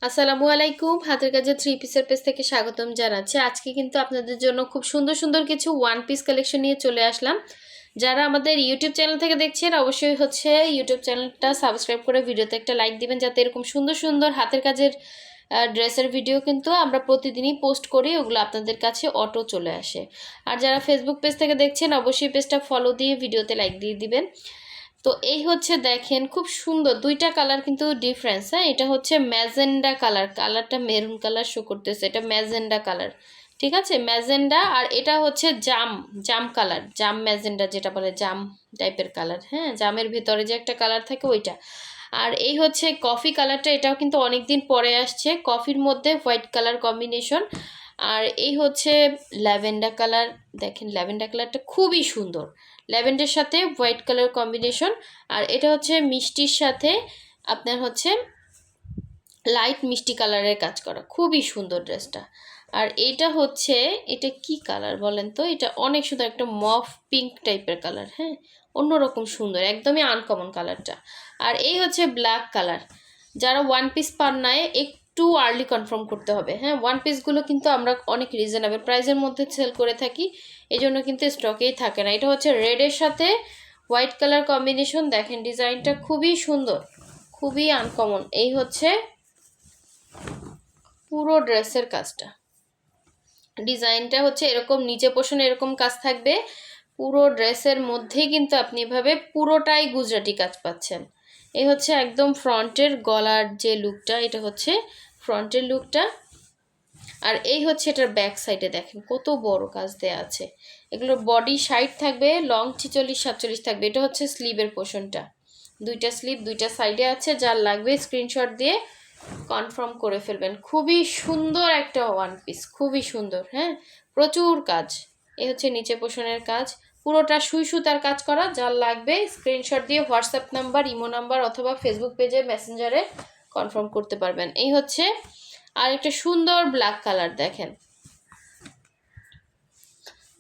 আসসালামু আলাইকুম, হাতের কাছে থ্রি পিসের পেজ থেকে স্বাগতম জানাচ্ছি। আজকে কিন্তু আপনাদের জন্য খুব সুন্দর সুন্দর কিছু ওয়ান পিস কালেকশন নিয়ে চলে আসলাম। যারা আমাদের ইউটিউব চ্যানেল থেকে দেখছেন অবশ্যই ইউটিউব চ্যানেলটা সাবস্ক্রাইব করে ভিডিওতে একটা লাইক দিবেন, যাতে এরকম সুন্দর সুন্দর হাতের কাজের ড্রেসের ভিডিও কিন্তু আমরা প্রতিদিনই পোস্ট করি, ওগুলো আপনাদের কাছে অটো চলে আসে। আর যারা ফেসবুক পেজ থেকে দেখছেন অবশ্যই পেজটা ফলো দিয়ে ভিডিওতে লাইক দিয়ে দিবেন। তো এই হচ্ছে দেখেন, খুব সুন্দর দুইটা কালার কিন্তু ডিফারেন্স। হ্যাঁ, এটা হচ্ছে ম্যাজেন্ডা কালার, কালারটা মেরুন কালার শো করতেছে, এটা ম্যাজেন্ডা কালার। ঠিক আছে, ম্যাজেন্ডা। আর এটা হচ্ছে জাম জাম কালার, জাম ম্যাজেন্ডা যেটা বলে, জাম টাইপের কালার। হ্যাঁ, জামের ভিতরে যে একটা কালার থাকে ওইটা। আর এই হচ্ছে কফি কালারটা, এটাও কিন্তু অনেক দিন পরে আসছে, কফির মধ্যে হোয়াইট কালার কম্বিনেশন। আর এই হচ্ছে ল্যাভেন্ডার কালার, দেখেন ল্যাভেন্ডার কালারটা খুবই সুন্দর, ল্যাভেন্ডারের সাথে হোয়াইট কালার কম্বিনেশন। আর এটা হচ্ছে মিষ্টির সাথে আপনার হচ্ছে লাইট মিষ্টি কালারের কাজ করা, খুবই সুন্দর ড্রেসটা। আর এটা হচ্ছে, এটা কি কালার বলেন তো, এটা অনেক সুন্দর, একটা মফ পিঙ্ক টাইপের কালার। হ্যাঁ, অন্যরকম সুন্দর, একদমই আনকমন কালারটা। আর এই হচ্ছে ব্ল্যাক কালার। যারা ওয়ান পিস পান নাই একটু আর্লি কনফার্ম করতে হবে। হ্যাঁ, ওয়ান পিসগুলো কিন্তু আমরা অনেক রিজনেবল প্রাইসের মধ্যে সেল করে থাকি, এই জন্য কিন্তু স্টকেই থাকে না। এটা হচ্ছে রেডের সাথে হোয়াইট কালার কম্বিনেশন, দেখেন ডিজাইনটা খুবই সুন্দর, খুবই আনকমন। এই হচ্ছে পুরো ড্রেসের কাজটা, ডিজাইনটা হচ্ছে এরকম, নিচে পোর্শনে এরকম কাজ থাকবে, পুরো ড্রেসের মধ্যেই কিন্তু আপনি এভাবে পুরোটাই গুজরাটি কাজ পাচ্ছেন। এই হচ্ছে একদম ফ্রন্টের গলার যে লুকটা, এটা হচ্ছে ফ্রন্টের লুকটা। আর এই হচ্ছে এটার ব্যাক সাইডে, দেখেন কত বড় কাজ দেয়া আছে। এগুলো বডি সাইড থাকবে লং 46-47 থাকবে। এটা হচ্ছে স্লিভের পোর্শনটা, দুইটা স্লিভ দুইটা সাইডে আছে। যার লাগবে স্ক্রিনশট দিয়ে কনফার্ম করে ফেলবেন। খুবই সুন্দর একটা ওয়ান পিস, খুবই সুন্দর। হ্যাঁ, প্রচুর কাজ। এই হচ্ছে নিচে পোষণের কাজ, পুরোটা সুই সুতার কাজ করা। যার লাগবে স্ক্রিনশট দিয়ে হোয়াটসঅ্যাপ নাম্বার, ইমো নাম্বার অথবা ফেসবুক পেজে মেসেঞ্জারে কনফার্ম করতে পারবেন। এই হচ্ছে আর একটা সুন্দর ব্ল্যাক কালার, দেখেন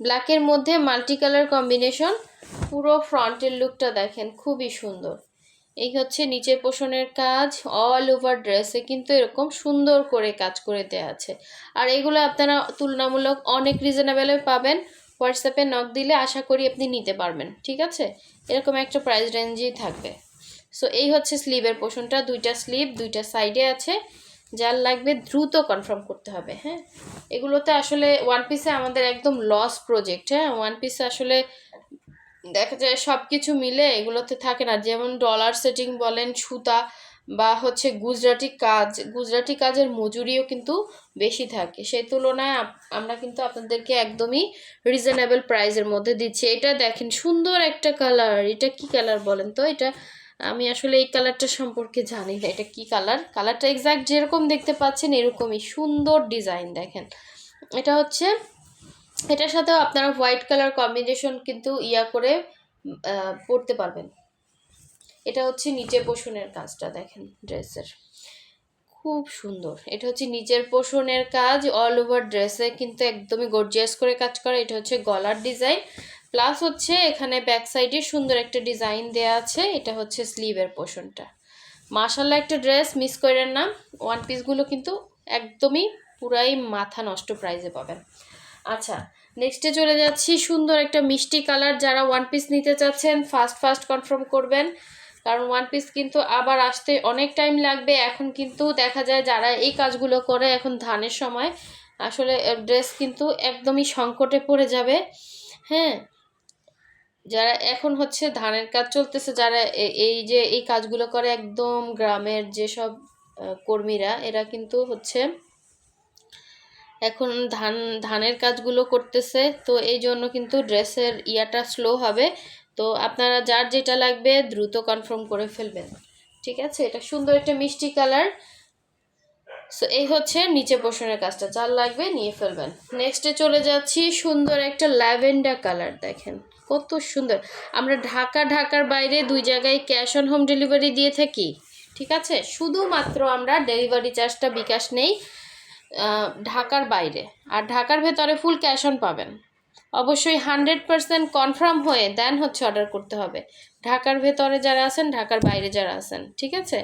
ব্ল্যাকের মধ্যে মাল্টি কালার কম্বিনেশন। পুরো ফ্রন্টের লুকটা দেখেন খুবই সুন্দর। এই হচ্ছে নিচের পোষণের কাজ, অল ওভার ড্রেসে কিন্তু এরকম সুন্দর করে কাজ করে দেওয়া আছে। আর এগুলো আপনারা তুলনামূলক অনেক রিজনেবলে পাবেন। হোয়াটসঅ্যাপে নক দিলে আশা করি আপনি নিতে পারবেন। ঠিক আছে, এরকম একটা প্রাইস রেঞ্জেই থাকবে। সো এই হচ্ছে স্লিভের পোষণটা, দুইটা স্লিভ দুইটা সাইডে আছে। যার লাগবে দ্রুত কনফার্ম করতে হবে। হ্যাঁ, এগুলোতে আসলে ওয়ান পিসে আমাদের একদম লস প্রজেক্ট। হ্যাঁ, ওয়ান পিসে আসলে দেখা যায় সব কিছু মিলে এগুলোতে থাকে না, যেমন ডলার সেটিং বলেন, সুতা বা হচ্ছে গুজরাটি কাজের মজুরিও কিন্তু বেশি থাকে। সেই তুলনায় আমরা কিন্তু আপনাদেরকে একদমই রিজনেবল প্রাইসের মধ্যে দিচ্ছি। এটা দেখেন সুন্দর একটা কালার, এটা কি কালার বলেন তো, এটা আমি আসলে এই কালারটা সম্পর্কে জানি না, এটা কি কালার। কালারটা এক্স্যাক্ট যেরকম দেখতে পাচ্ছেন এরকমই সুন্দর ডিজাইন। দেখেন এটা হচ্ছে, এটার সাথেও আপনারা হোয়াইট কালার কম্বিনেশন কিন্তু করে পরতে পারবেন। এটা হচ্ছে নিচের পোষণের কাজটা, দেখেন ড্রেসের খুব সুন্দর। এটা হচ্ছে নিচের পোষণের কাজ, অল ওভার ড্রেসে কিন্তু একদমই গর্জিয়াস করে কাজ করা। এটা হচ্ছে গলার ডিজাইন, প্লাস হচ্ছে এখানে ব্যাক সাইডে সুন্দর একটা ডিজাইন দেয়া আছে। এটা হচ্ছে স্লিভের পোষণটা। মাশাআল্লাহ একটা ড্রেস, মিস করেন না। ওয়ান পিসগুলো কিন্তু একদমই পুরাই মাথা নষ্ট প্রাইসে পাবেন। আচ্ছা, নেক্সটে চলে যাচ্ছি, সুন্দর একটা মিষ্টি কালার। যারা ওয়ান পিস নিতে চাচ্ছেন ফাস্ট কনফার্ম করবেন, কারণ ওয়ান পিস কিন্তু আবার আসতে অনেক টাইম লাগবে। এখন কিন্তু দেখা যায় যারা এই কাজগুলো করে, এখন ধানের সময় আসলে ড্রেস কিন্তু একদমই সংকটে পড়ে যাবে। হ্যাঁ, যারা এখন হচ্ছে ধানের কাজ চলতেছে, যারা এই যে এই কাজগুলো করে, একদম গ্রামের যেসব কর্মীরা, এরা কিন্তু হচ্ছে এখন ধানের কাজগুলো করতেছে। তো এই জন্য কিন্তু ড্রেসের ইয়াটা স্লো হবে। তো আপনারা যার যেটা লাগবে দ্রুত কনফার্ম করে ফেলবেন। ঠিক আছে, এটা সুন্দর একটা মিষ্টি কালার। সো এই হচ্ছে নিচে পোষণের কাজটা, যার লাগবে নিয়ে ফেলবেন। নেক্সটে চলে যাচ্ছি, সুন্দর একটা ল্যাভেন্ডার কালার, দেখেন কত সুন্দর। আমরা ঢাকার বাইরে দুই জায়গায় ক্যাশ অন হোম ডেলিভারি দিয়ে থাকি। ঠিক আছে, শুধুমাত্র আমরা ডেলিভারি চার্জটা বিকাশ নেই ঢাকার বাইরে, আর ঢাকার ভেতরে ফুল ক্যাশ অন পাবেন। অবশ্যই 100% কনফার্ম হয়ে দেন হচ্ছে অর্ডার করতে হবে, ঢাকার ভেতরে যারা আছেন, ঢাকার বাইরে যারা আছেন। ঠিক আছে,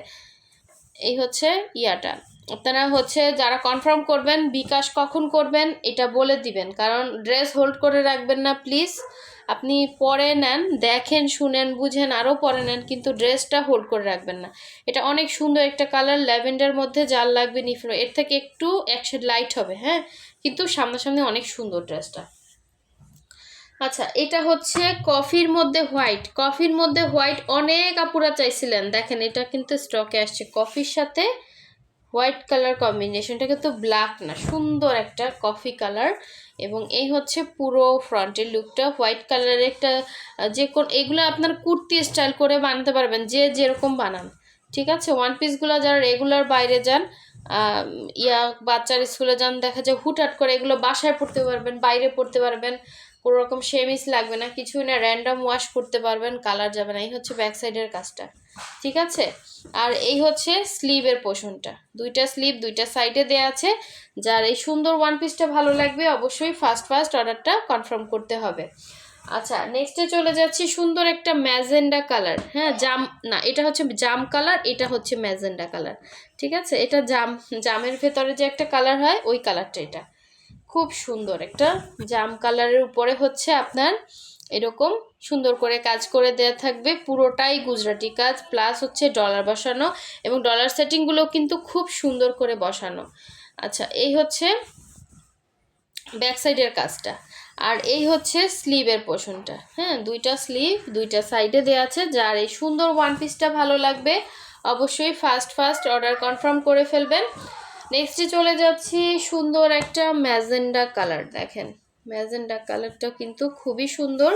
এই হচ্ছে ইয়াটা। আপনারা হচ্ছে যারা কনফার্ম করবেন বিকাশ কখন করবেন এটা বলে দিবেন, কারণ ড্রেস হোল্ড করে রাখবেন না প্লিজ। আপনি পরে নেন, দেখেন, শুনেন, বুঝেন, আরও পরে নেন, কিন্তু ড্রেসটা হোল্ড করে রাখবেন না। এটা অনেক সুন্দর একটা কালার, ল্যাভেন্ডার মধ্যে যার লাগবে নিফ্লো, এর থেকে একটু এক শেড লাইট হবে, হ্যাঁ, কিন্তু সামনাসামনি অনেক সুন্দর ড্রেসটা। আচ্ছা, এটা হচ্ছে কফির মধ্যে হোয়াইট। কফির মধ্যে হোয়াইট অনেক আপুরা চাইছিলেন, দেখেন এটা কিন্তু স্টকে আসছে কফির সাথে হোয়াইট কালার কম্বিনেশনটা, কিন্তু ব্ল্যাক না, সুন্দর একটা কফি কালার। এবং এই হচ্ছে পুরো ফ্রন্টের লুকটা হোয়াইট কালারের একটা, যে কোন এগুলো আপনার কুর্তি স্টাইল করে বানাতে পারবেন, যে যেরকম বানান, ঠিক আছে। ওয়ান পিসগুলো যারা রেগুলার বাইরে যান, বাচ্চার স্কুলে যান, দেখা যায় হুটহাট করে এগুলো বাসায় পড়তে পারবেন, বাইরে পড়তে পারবেন, কোনো রকম শেমিস লাগবে না, কিছুই না, র্যান্ডম ওয়াশ করতে পারবেন, কালার যাবে না। এই হচ্ছে ব্যাক সাইডের কাজটা, ঠিক আছে। আর এই হচ্ছে স্লিভের পোর্শনটা, দুইটা স্লিভ দুইটা সাইডে দেওয়া আছে। যার এই সুন্দর ওয়ান পিসটা ভালো লাগবে অবশ্যই ফার্স্ট অর্ডারটা কনফার্ম করতে হবে। আচ্ছা, নেক্সটে চলে যাচ্ছি, সুন্দর একটা ম্যাজেন্ডা কালার, হ্যাঁ, জাম না, এটা হচ্ছে জাম কালার, এটা হচ্ছে ম্যাজেন্ডা কালার, ঠিক আছে। এটা জামের ভেতরে যে একটা কালার হয় ওই কালারটা, এটা খুব সুন্দর একটা জাম কালারের উপরে হচ্ছে আপনার এরকম সুন্দর করে কাজ করে দেওয়া থাকবে, পুরোটাই গুজরাটি কাজ, প্লাস হচ্ছে ডলার বসানো, এবং ডলার সেটিংগুলো কিন্তু খুব সুন্দর করে বসানো। আচ্ছা, এই হচ্ছে ব্যাক সাইডের কাজটা, আর এই হচ্ছে স্লিভের পোর্শনটা, হ্যাঁ, দুইটা স্লিভ দুইটা সাইডে দেওয়া আছে। যার এই সুন্দর ওয়ান পিসটা ভালো লাগবে অবশ্যই ফার্স্ট অর্ডার কনফার্ম করে ফেলবেন। নেক্সটে চলে যাচ্ছি, সুন্দর একটা ম্যাজেন্ডা কালার, দেখেন ম্যাজেন্ডা কালারটা কিন্তু খুবই সুন্দর।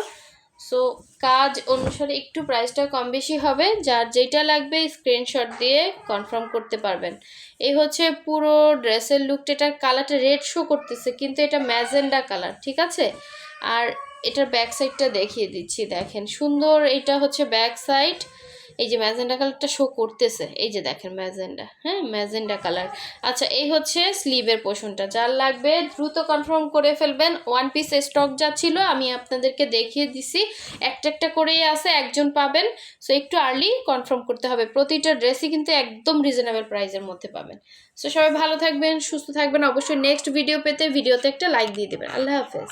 সো কাজ অনুসারে একটু প্রাইসটা কম বেশি হবে, যার যেটা লাগবে স্ক্রিনশট দিয়ে কনফার্ম করতে পারবেন। এই হচ্ছে পুরো ড্রেসের লুকটা, এটার কালারটা রেড শো করতেছে কিন্তু এটা ম্যাজেন্ডা কালার, ঠিক আছে। আর এটার ব্যাক সাইডটা দেখিয়ে দিচ্ছি, দেখেন সুন্দর, এটা হচ্ছে ব্যাক সাইড, এই যে ম্যাজেন্ডা কালারটা শো করতেছে, এই যে দেখেন ম্যাজেন্ডা, হ্যাঁ, ম্যাজেন্ডা কালার। আচ্ছা, এই হচ্ছে স্লিভের পোর্শনটা, যার লাগবে দ্রুত কনফার্ম করে ফেলবেন। ওয়ান পিস স্টক যা ছিল আমি আপনাদেরকে দেখিয়ে দিছি, একটা একটা করেই আছে, একজন পাবেন। সো একটু আর্লি কনফার্ম করতে হবে, প্রতিটা ড্রেসই কিন্তু একদম রিজনেবল প্রাইসের মধ্যে পাবেন। সো সবাই ভালো থাকবেন, সুস্থ থাকবেন, অবশ্যই নেক্সট ভিডিও পেতে ভিডিওতে একটা লাইক দিয়ে দেবেন। আল্লাহ হাফেজ।